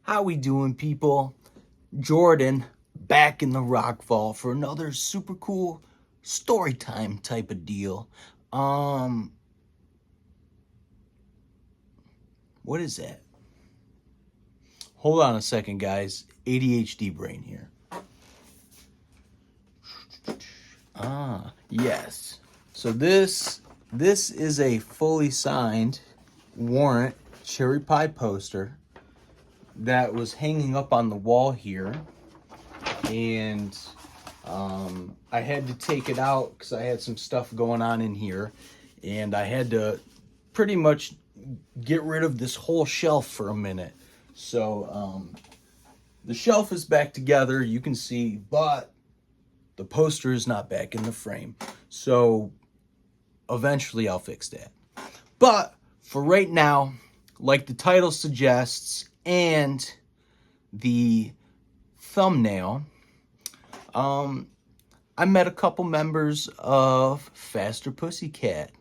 How we doing, people? Jordan back in the rock vault for another super cool story time type of deal. Um what is that? Hold on a second, guys. ADHD brain here. Yes. So this is a fully signed warrant cherry pie poster that was hanging up on the wall here, and I had to take it out because I had some stuff going on in here, and I had to pretty much get rid of this whole shelf for a minute. So the shelf is back together, you can see, but the poster is not back in the frame. So eventually I'll fix that. But for right now, like the title suggests and the thumbnail, I met a couple members of Faster Pussycat.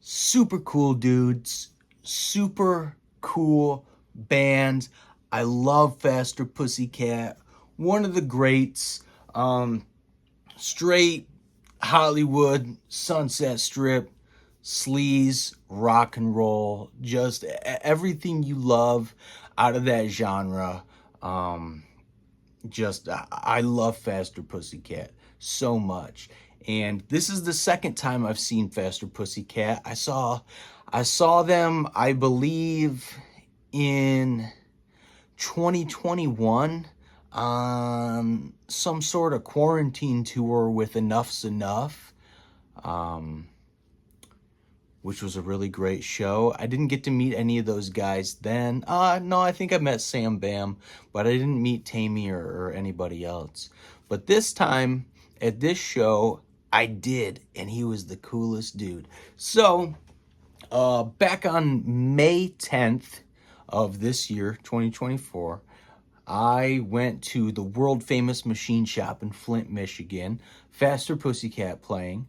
Super cool dudes, super cool band. I love Faster Pussycat. One of the greats. Straight Hollywood, Sunset Strip, sleaze, rock and roll, just everything you love out of that genre. I love Faster Pussycat so much. And this is the second time I've seen Faster Pussycat. I saw them, I believe, in 2021 on some sort of quarantine tour with Enough's Enough, which was a really great show. I didn't get to meet any of those guys then. No, I think I met Sam Bam, but I didn't meet Taime or anybody else. But this time at this show, I did, and he was the coolest dude. So, back on May 10th of this year, 2024, I went to the world famous machine shop in Flint, Michigan. Faster Pussycat playing.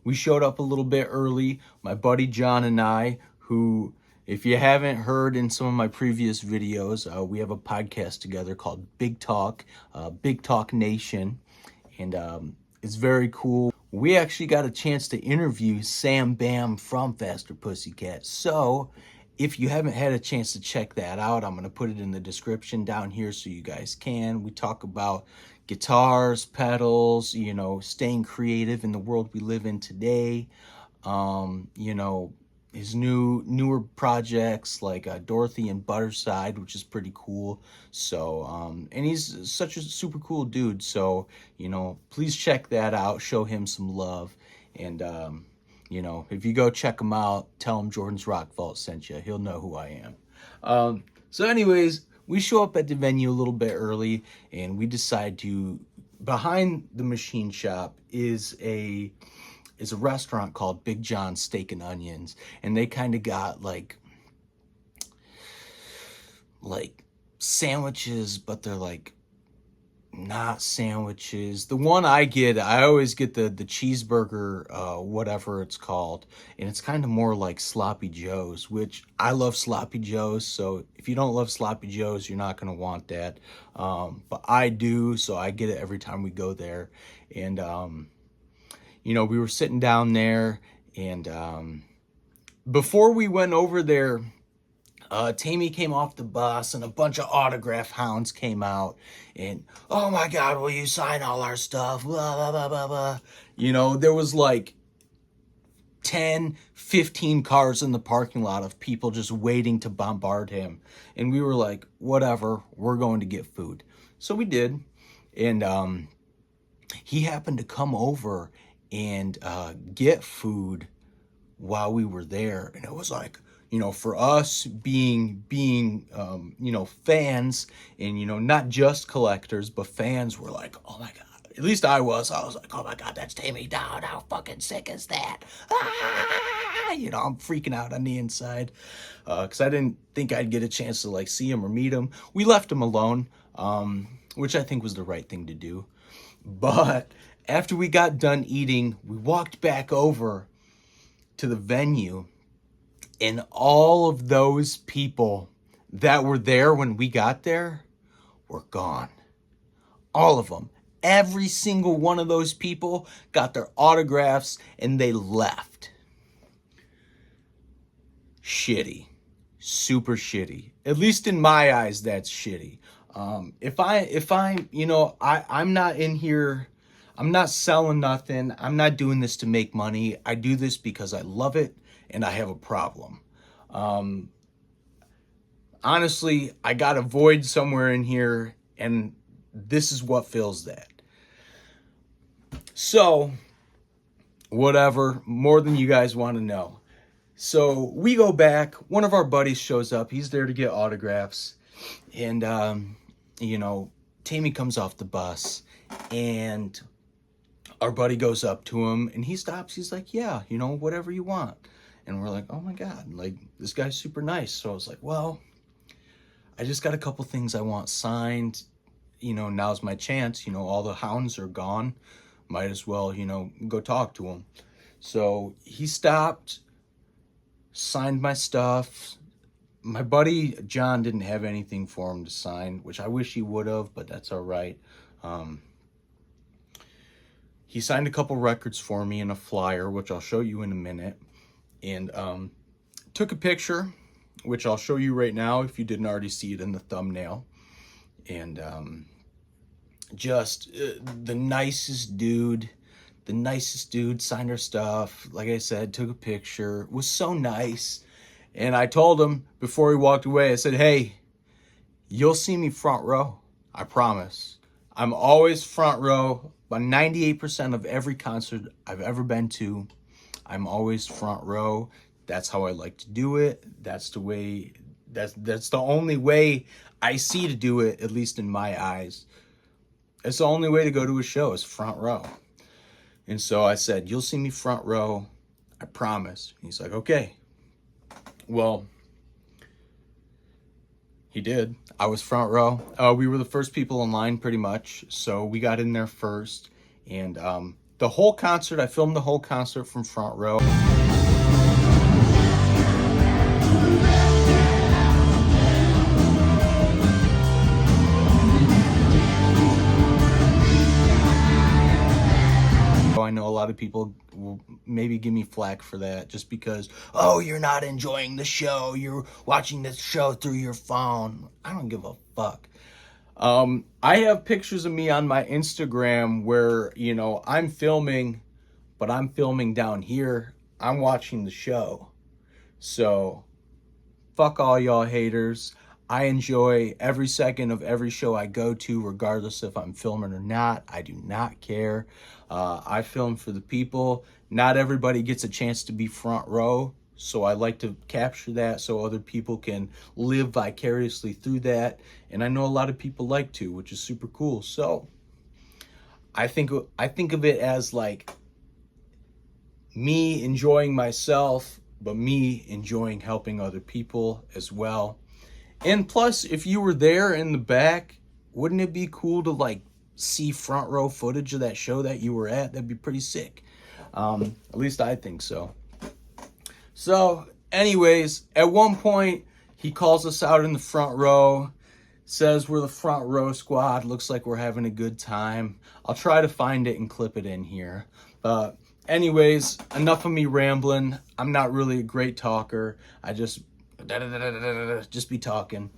We showed up a little bit early. My buddy John and I, who, if you haven't heard in some of my previous videos, we have a podcast together called Big Talk Nation. And it's very cool. We actually got a chance to interview Sam Bam from Faster Pussycat. So if you haven't had a chance to check that out, I'm going to put it in the description down here so you guys can. We talk about guitars, pedals, staying creative in the world we live in today. His newer projects like Dorothy and Butterside, which is pretty cool. So, and he's such a super cool dude. So, please check that out. Show him some love. And, if you go check him out, tell him Jordan's Rock Vault sent you. He'll know who I am. So anyways, we show up at the venue a little bit early, and we decide to, behind the machine shop is a restaurant called Big John's Steak and Onions, and they kind of got like sandwiches, but they're like not sandwiches. The one I always get the cheeseburger, whatever it's called, and it's kind of more like sloppy joes, which I love sloppy joes. So if you don't love sloppy joes, you're not gonna want that, but I do, so I get it every time we go there. And we were sitting down there, and before we went over there, Taime came off the bus, and a bunch of autograph hounds came out, and, oh my God, will you sign all our stuff? Blah, blah, blah, blah, blah. There was like 10, 15 cars in the parking lot of people just waiting to bombard him. And we were like, whatever, we're going to get food. So we did. And he happened to come over and get food while we were there. And it was like, for us being fans, and, not just collectors, but fans, were like, oh my God. At least I was like, oh my God, that's Taime Downe. How fucking sick is that? I'm freaking out on the inside, because I didn't think I'd get a chance to see him or meet him. We left him alone, which I think was the right thing to do. But after we got done eating, we walked back over to the venue, And all of those people that were there when we got there were gone. All of them. Every single one of those people got their autographs and they left. Shitty. Super shitty. At least in my eyes, that's shitty. If I, you know, I'm not in here, I'm not selling nothing. I'm not doing this to make money. I do this because I love it and I have a problem. Honestly, I got a void somewhere in here and this is what fills that. So, whatever, more than you guys want to know. So we go back, one of our buddies shows up, he's there to get autographs, and, you know, Taime comes off the bus, and our buddy goes up to him, and he stops, he's like, yeah, you know, whatever you want. And we're like, oh my God, like, this guy's super nice. So I was like, well, I just got a couple things I want signed, you know, now's my chance, you know, all the hounds are gone, might as well, you know, go talk to him. So he stopped, signed my stuff. My buddy John didn't have anything for him to sign, which I wish he would have, but that's all right. He signed a couple records for me in a flyer, which I'll show you in a minute, and took a picture, which I'll show you right now if you didn't already see it in the thumbnail. And just the nicest dude signed our stuff. Like I said, took a picture, was so nice. And I told him before he walked away, I said, hey, you'll see me front row. I promise. I'm always front row. About 98% of every concert I've ever been to, I'm always front row. That's how I like to do it. That's the way, that's the only way I see to do it, at least in my eyes. It's the only way to go to a show is front row. And so I said, you'll see me front row. I promise. He's like, okay. Well, he did. I was front row. We were the first people in line pretty much. So we got in there first. And the whole concert, I filmed the whole concert from front row. I know a lot of people will maybe give me flack for that just because, oh, you're not enjoying the show. You're watching the show through your phone. I don't give a fuck. I have pictures of me on my Instagram where, you know, I'm filming, but I'm filming down here. I'm watching the show. So fuck all y'all haters. I enjoy every second of every show I go to, regardless if I'm filming or not. I do not care. I film for the people. Not everybody gets a chance to be front row, so I like to capture that so other people can live vicariously through that. And I know a lot of people like to, which is super cool. So I think of it as like me enjoying myself, but me enjoying helping other people as well. And plus, if you were there in the back, wouldn't it be cool to like see front row footage of that show that you were at? That'd be pretty sick. At least I think so. So anyways, at one point he calls us out in the front row, says we're the front row squad, looks like we're having a good time. I'll try to find it and clip it in here. Anyways, enough of me rambling. I'm not really a great talker. I just be talking.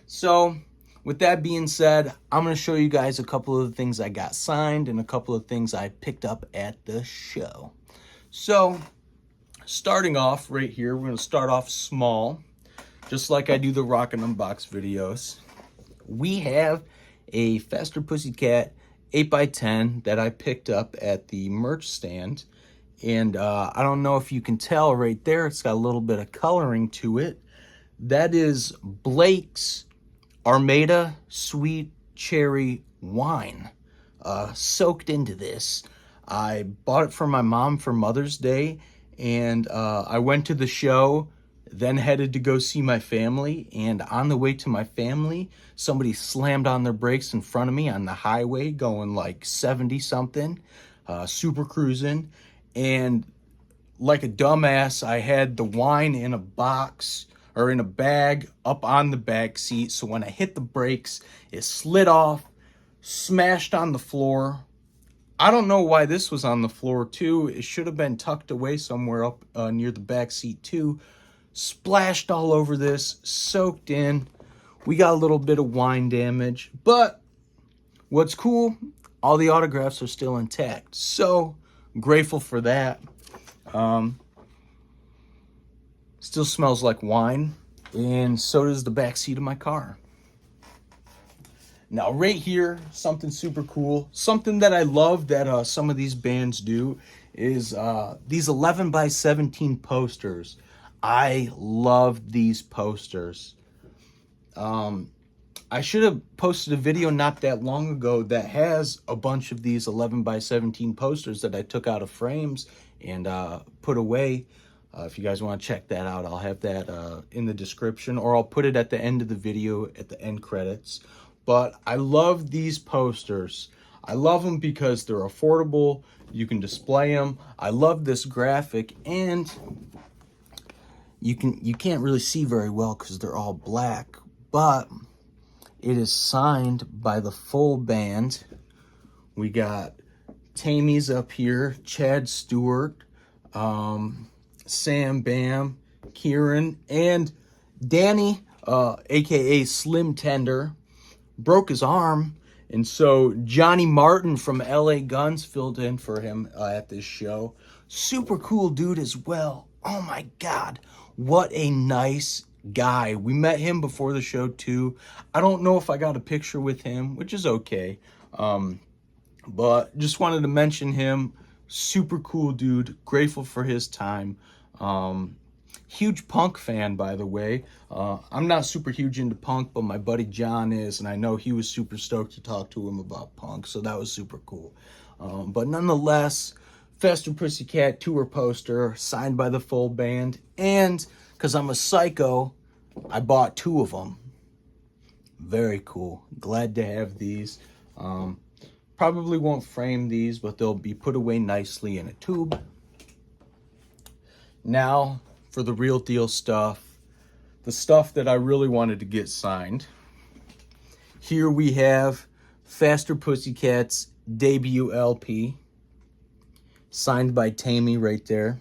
So with that being said, I'm going to show you guys a couple of the things I got signed and a couple of things I picked up at the show. So starting off right here, we're going to start off small, just like I do the Rock and Unbox videos. We have a Faster Pussycat 8x10 that I picked up at the merch stand. And I don't know if you can tell right there, it's got a little bit of coloring to it. That is Blake's Armada Sweet Cherry Wine, soaked into this. I bought it for my mom for Mother's Day, and I went to the show, then headed to go see my family, and on the way to my family, somebody slammed on their brakes in front of me on the highway going like 70 something, super cruising, and like a dumbass, I had the wine in a box or in a bag up on the back seat. So when I hit the brakes, it slid off, smashed on the floor. I don't know why this was on the floor too. It should have been tucked away somewhere up near the back seat too. Splashed all over this, soaked in. We got a little bit of wine damage, but what's cool, all the autographs are still intact. So grateful for that. Still smells like wine, and so does the back seat of my car. Now right here, something super cool, something that I love that some of these bands do is these 11 by 17 posters. I love these posters. I should have posted a video not that long ago that has a bunch of these 11 by 17 posters that I took out of frames and put away. If you guys want to check that out, I'll have that in the description, or I'll put it at the end of the video at the end credits. But I love these posters. I love them because they're affordable. You can display them. I love this graphic, and you can't really see very well because they're all black, but it is signed by the full band. We got Taime's up here, Chad Stewart, Sam Bam, Kieran, and Danny, aka Slim Tender, broke his arm, and so Johnny Martin from LA Guns filled in for him at this show. Super cool dude as well. Oh my God, what a nice guy. We met him before the show too. I don't know if I got a picture with him, which is okay, but just wanted to mention him. Super cool dude, grateful for his time. Huge punk fan, by the way. I'm not super huge into punk, but my buddy John is, and I know he was super stoked to talk to him about punk, so that was super cool. But nonetheless, Faster Pussycat tour poster signed by the full band, and because I'm a psycho, I bought 2 of them. Very cool. Glad to have these. Probably won't frame these, but they'll be put away nicely in a tube. Now for the real deal stuff, the stuff that I really wanted to get signed. Here we have Faster Pussycat's debut LP, signed by Taime right there.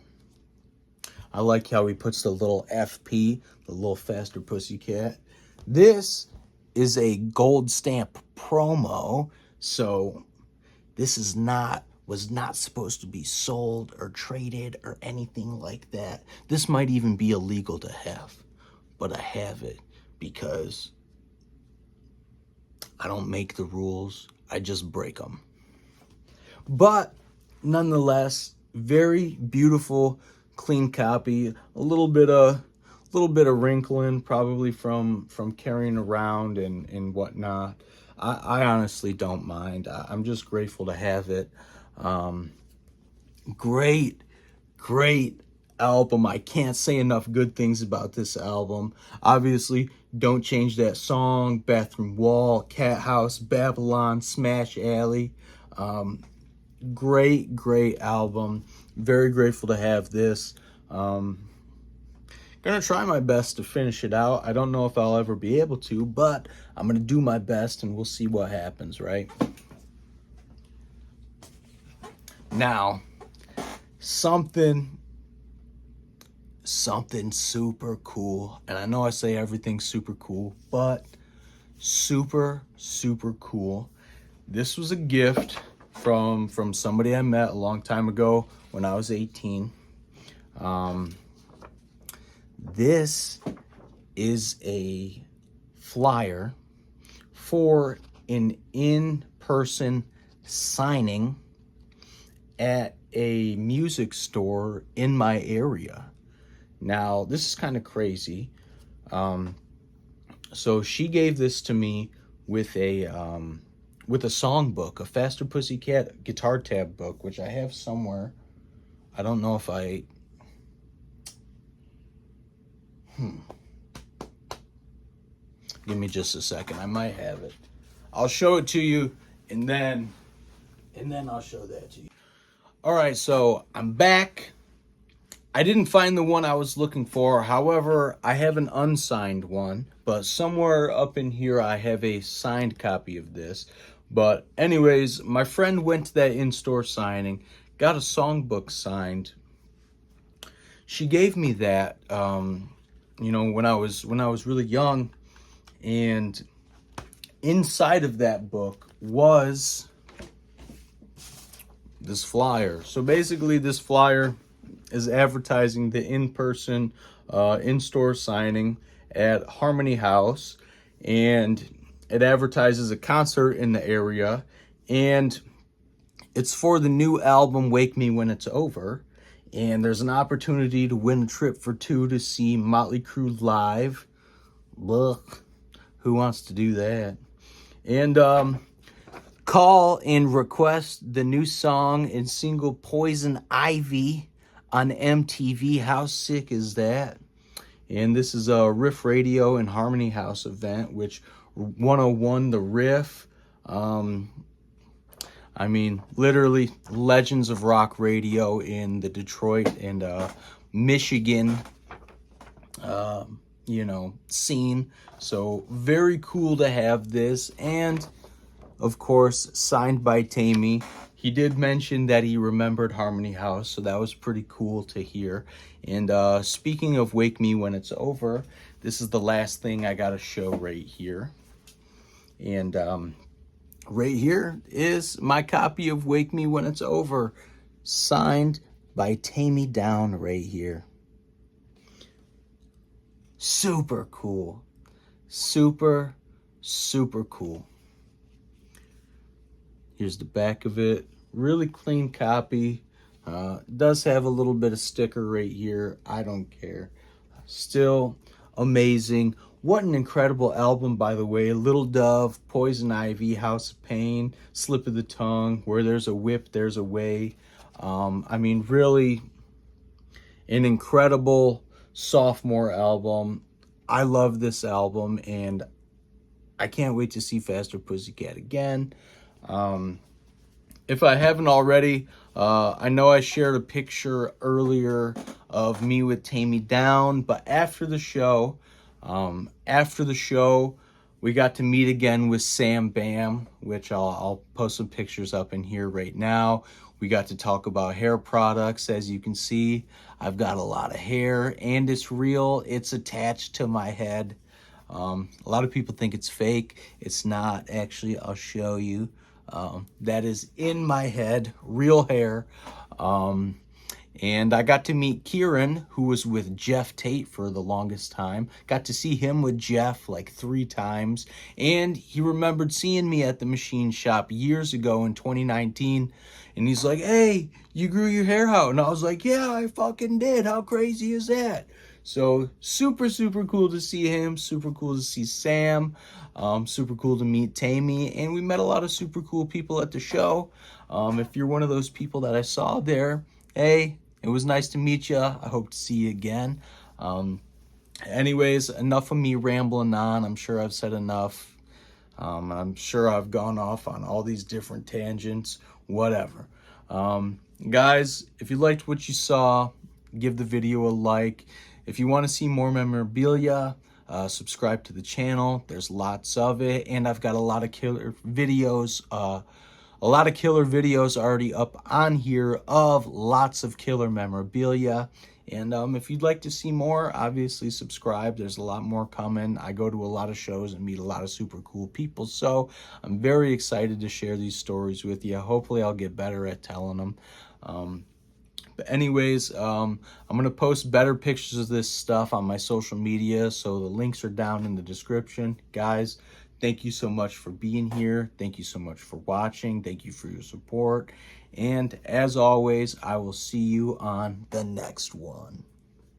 I like how he puts the little FP, the little Faster Pussycat. This is a gold stamp promo, so this was not supposed to be sold or traded or anything like that. This might even be illegal to have, but I have it because I don't make the rules, I just break them. But nonetheless, very beautiful, clean copy. A little bit of wrinkling, probably from carrying around and whatnot. I honestly don't mind. I'm just grateful to have it. Great album. I can't say enough good things about this album. Obviously, Don't Change That Song, Bathroom Wall, Cat House, Babylon, Smash Alley. Great album. Very grateful to have this. Gonna try my best to finish it out. I don't know if I'll ever be able to, but I'm gonna do my best and we'll see what happens, right? Now, something super cool, and I know I say everything's super cool, but super cool. This was a gift from somebody I met a long time ago when I was 18. This is a flyer for an in-person signing at a music store in my area. Now, this is kind of crazy. So she gave this to me with a songbook, a Faster Pussycat guitar tab book, which I have somewhere. I don't know if I... Give me just a second. I might have it. I'll show it to you, and then I'll show that to you. All right, so I'm back. I didn't find the one I was looking for. However, I have an unsigned one, but somewhere up in here I have a signed copy of this. But anyways, my friend went to that in-store signing, got a songbook signed. She gave me that, when I was really young, and inside of that book was this flyer. So basically, this flyer is advertising the in-person, in-store signing at Harmony House, and it advertises a concert in the area, and it's for the new album Wake Me When It's Over, and there's an opportunity to win a trip for two to see Motley Crue live. Look, who wants to do that? And call and request the new song and single Poison Ivy on MTV. How sick is that? And this is a Riff Radio and Harmony House event, which 101 the Riff. Literally legends of rock radio in the Detroit and Michigan, scene. So very cool to have this, and of course signed by Taime. He did mention that he remembered Harmony House, so that was pretty cool to hear. And speaking of Wake Me When It's Over, this is the last thing I gotta show right here. And right here is my copy of Wake Me When It's Over, signed by Taime Downe right here. Super cool. Super, super cool. Here's the back of it. Really clean copy. Does have a little bit of sticker right here. I don't care. Still amazing. What an incredible album, by the way. Little Dove, Poison Ivy, House of Pain, Slip of the Tongue, Where There's a Whip, There's a Way. Really an incredible sophomore album. I love this album, and I can't wait to see Faster Pussycat again. If I haven't already, I know I shared a picture earlier of me with Taime Downe, but after the show, we got to meet again with Sam Bam, which I'll post some pictures up in here right now. We got to talk about hair products. As you can see, I've got a lot of hair, and it's real. It's attached to my head. A lot of people think it's fake. It's not. Actually, I'll show you. That is in my head, real hair. And I got to meet Kieran, who was with Jeff Tate for the longest time. Got to see him with Jeff like 3 times. And he remembered seeing me at the machine shop years ago in 2019. And he's like, "Hey, you grew your hair out." And I was like, "Yeah, I fucking did. How crazy is that?" So super, super cool to see him. Super cool to see Sam. Super cool to meet Taime. And we met a lot of super cool people at the show. If you're one of those people that I saw there, hey, it was nice to meet you. I hope to see you again. Anyways, enough of me rambling on. I'm sure I've said enough. I'm sure I've gone off on all these different tangents. Whatever. Guys, if you liked what you saw, give the video a like. If you want to see more memorabilia, subscribe to the channel. There's lots of it, and I've got a lot of killer videos. Already up on here of lots of killer memorabilia. And if you'd like to see more, obviously subscribe. There's a lot more coming. I go to a lot of shows and meet a lot of super cool people. So I'm very excited to share these stories with you. Hopefully I'll get better at telling them. But anyways, I'm going to post better pictures of this stuff on my social media. So the links are down in the description. Guys, thank you so much for being here. Thank you so much for watching. Thank you for your support. And as always, I will see you on the next one.